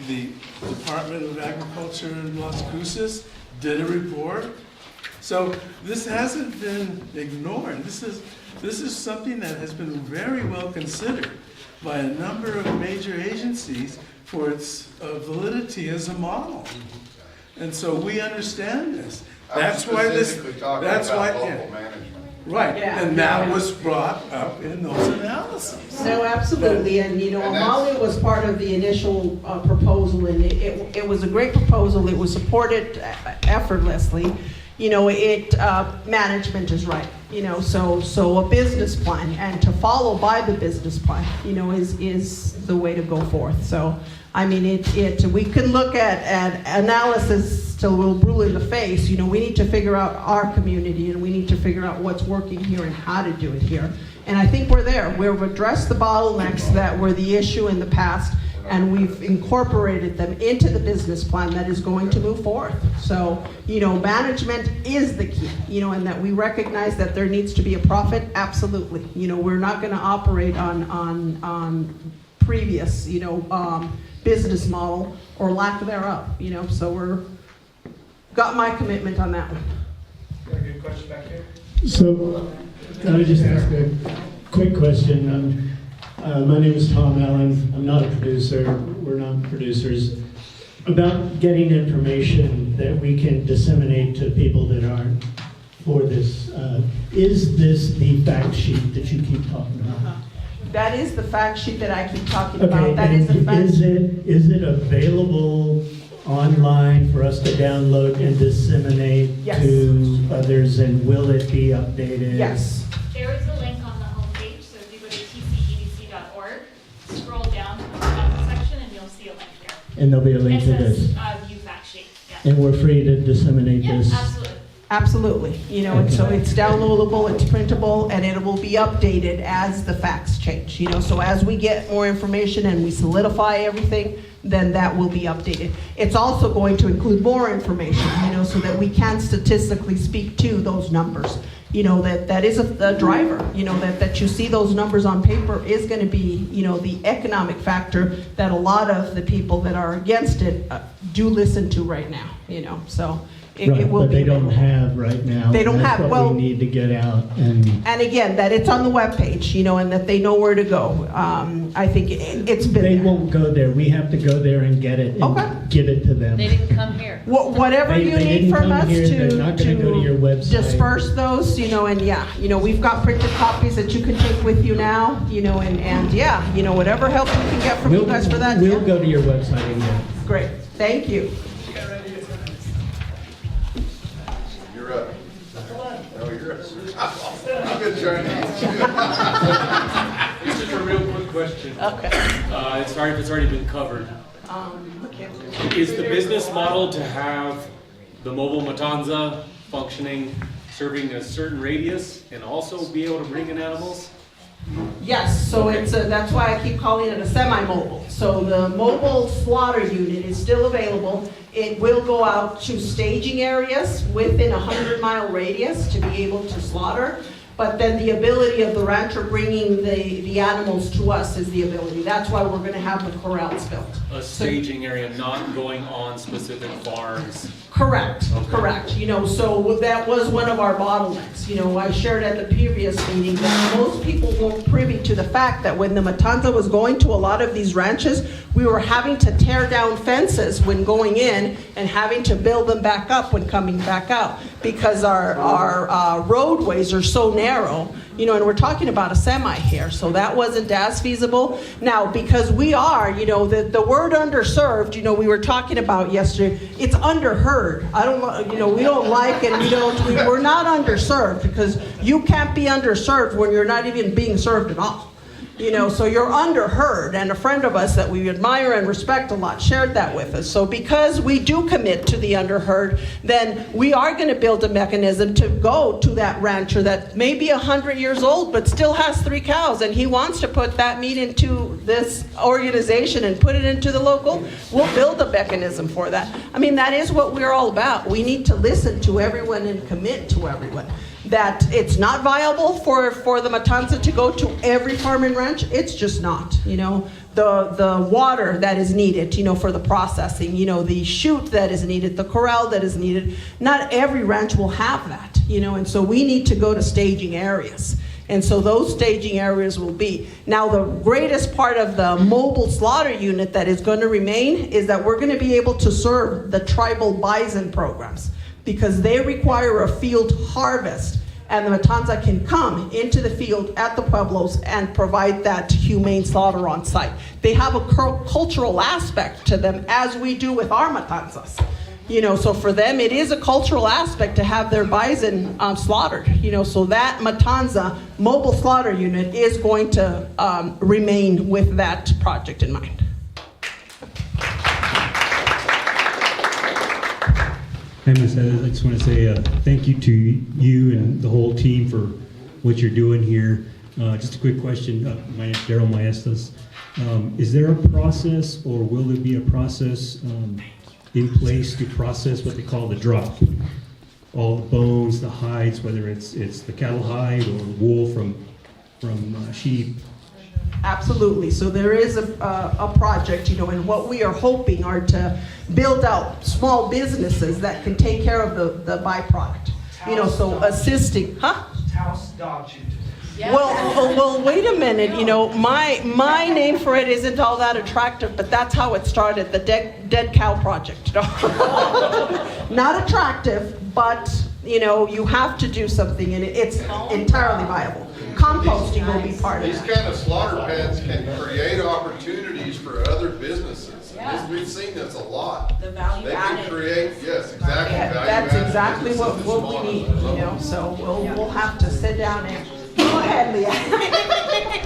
the Department of Agriculture in Las Cruces did a report. So this hasn't been ignored. This is something that has been very well considered by a number of major agencies for its validity as a model. And so we understand this. That's why this, that's why, local management. right, Yeah. and that was brought up in those analyses. No, absolutely, and you know, And that's- Amalia was part of the initial proposal, and it was a great proposal. It was supported effortlessly. You know, management is right. You know, so a business plan and to follow by the business plan, you know, is the way to go forth. So, I mean, we can look at analysis till we're blue in the face. You know, we need to figure out our community, and we need to figure out what's working here and how to do it here. And I think we're there. We've addressed the bottlenecks that were the issue in the past, and we've incorporated them into the business plan that is going to move forward. So, you know, management is the key, you know, and that we recognize that there needs to be a profit, absolutely. You know, we're not gonna operate on previous, you know, business model or lack thereof, you know, so got my commitment on that one. Got a good question back here? So, can I just ask a quick question? My name is Tom Allen. I'm not a producer. We're not producers. About getting information that we can disseminate to people that aren't for this. Is this the fact sheet that you keep talking about? That is the fact sheet that I keep talking Okay, about. That is the and fact is it available online for us to download and disseminate Yes. to others, and will it be updated? Yes. There is a link on the homepage, so if you go to tcedc.org, scroll down to the bottom section and you'll see a link there. And there'll be a link to It says, this. view fact sheet, yeah. And we're free to disseminate Yeah, this? absolutely. Absolutely, you know, and so it's downloadable, it's printable, and it will be updated as the facts change, you know, so as we get more information and we solidify everything, then that will be updated. It's also going to include more information, you know, so that we can statistically speak to those numbers. You know, that is a driver, you know, that you see those numbers on paper is gonna be, you know, the economic factor that a lot of the people that are against it do listen to right now, you know, so. It Right, will but be they don't available. have right now. They don't That's have- what well- we need to get out and. And again, that it's on the webpage, you know, and that they know where to go. I think it's been They there. won't go there. We have to go there and get it Okay. and give it to them. They didn't come here. Whatever They you need didn't from come us here, they're not gonna go to your website. disperse those, you know, and yeah, you know, we've got printed copies that you can take with you now, you know, and yeah, you know, whatever help we can get from you guys for that. We'll yeah. go to your website and get it. Great, thank you. You're up. No, you're up. I'm good journey. It's just a real quick question. Okay. Sorry if it's already been covered. Is the business model to have the mobile Matanza functioning, serving a certain radius, and also be able to bring in animals? Yes, so Okay. that's why I keep calling it a semi-mobile. So the mobile slaughter unit is still available. It will go out to staging areas within a 100-mile radius to be able to slaughter. But then the ability of the rancher bringing the animals to us is the ability. That's why we're gonna have the corrals built. A staging area, not going on specific farms. Correct, Okay. correct. You know, so that was one of our bottlenecks. You know, I shared at the previous meeting that most people weren't privy to the fact that when the Matanza was going to a lot of these ranches, we were having to tear down fences when going in and having to build them back up when coming back out because our roadways are so narrow. You know, and we're talking about a semi here, so that wasn't as feasible. Now, because we are, you know, the word underserved, you know, we were talking about yesterday, it's underheard. I don't, you know, we don't like it, we're not underserved because you can't be underserved when you're not even being served at all. You know, so you're underheard, and a friend of us that we admire and respect a lot shared that with us. So because we do commit to the underheard, then we are going to build a mechanism to go to that rancher that may be 100 years old but still has 3 cows, and he wants to put that meat into this organization and put it into the local. We'll build a mechanism for that. I mean, that is what we're all about. We need to listen to everyone and commit to everyone. that it's not viable for the Matanza to go to every farm and ranch. It's just not, you know. The water that is needed, you know, for the processing, you know, the chute that is needed, the corral that is needed, not every ranch will have that, you know, and so we need to go to staging areas. And so those staging areas will be. Now, the greatest part of the mobile slaughter unit that is going to remain is that we're going to be able to serve the tribal bison programs, because they require a field harvest, and the Matanza can come into the field at the pueblos and provide that humane slaughter on site. They have a cultural aspect to them, as we do with our Matanzas. You know, so for them, it is a cultural aspect to have their bison slaughtered. You know, so that Matanza mobile slaughter unit is going to remain with that project in mind. Hi, Ms. Heather. I just want to say thank you to you and the whole team for what you're doing here. Just a quick question. My name is Daryl Maestas. Is there a process, or will there be a process in place to process what they call the drop? All the bones, the hides, whether it's the cattle hide or wool from sheep. Absolutely. So there is a project, you know, and what we are hoping are to build out small businesses that can take care of the byproduct. You know, so assisting, Taos dog shoot. Well, wait a minute. You know, my name for it isn't all that attractive, but that's how it started, the dead cow project. You know? Not attractive, but you know, you have to do something, and it's entirely viable. Composting will be part of These it. kind of slaughter pens can create opportunities for other businesses. Yeah. We've seen this a lot. The value They added. can create, yes, exactly. Yeah, value that's added exactly businesses what and we small need, ones. you know, so we'll have to sit down and, go ahead, Leah.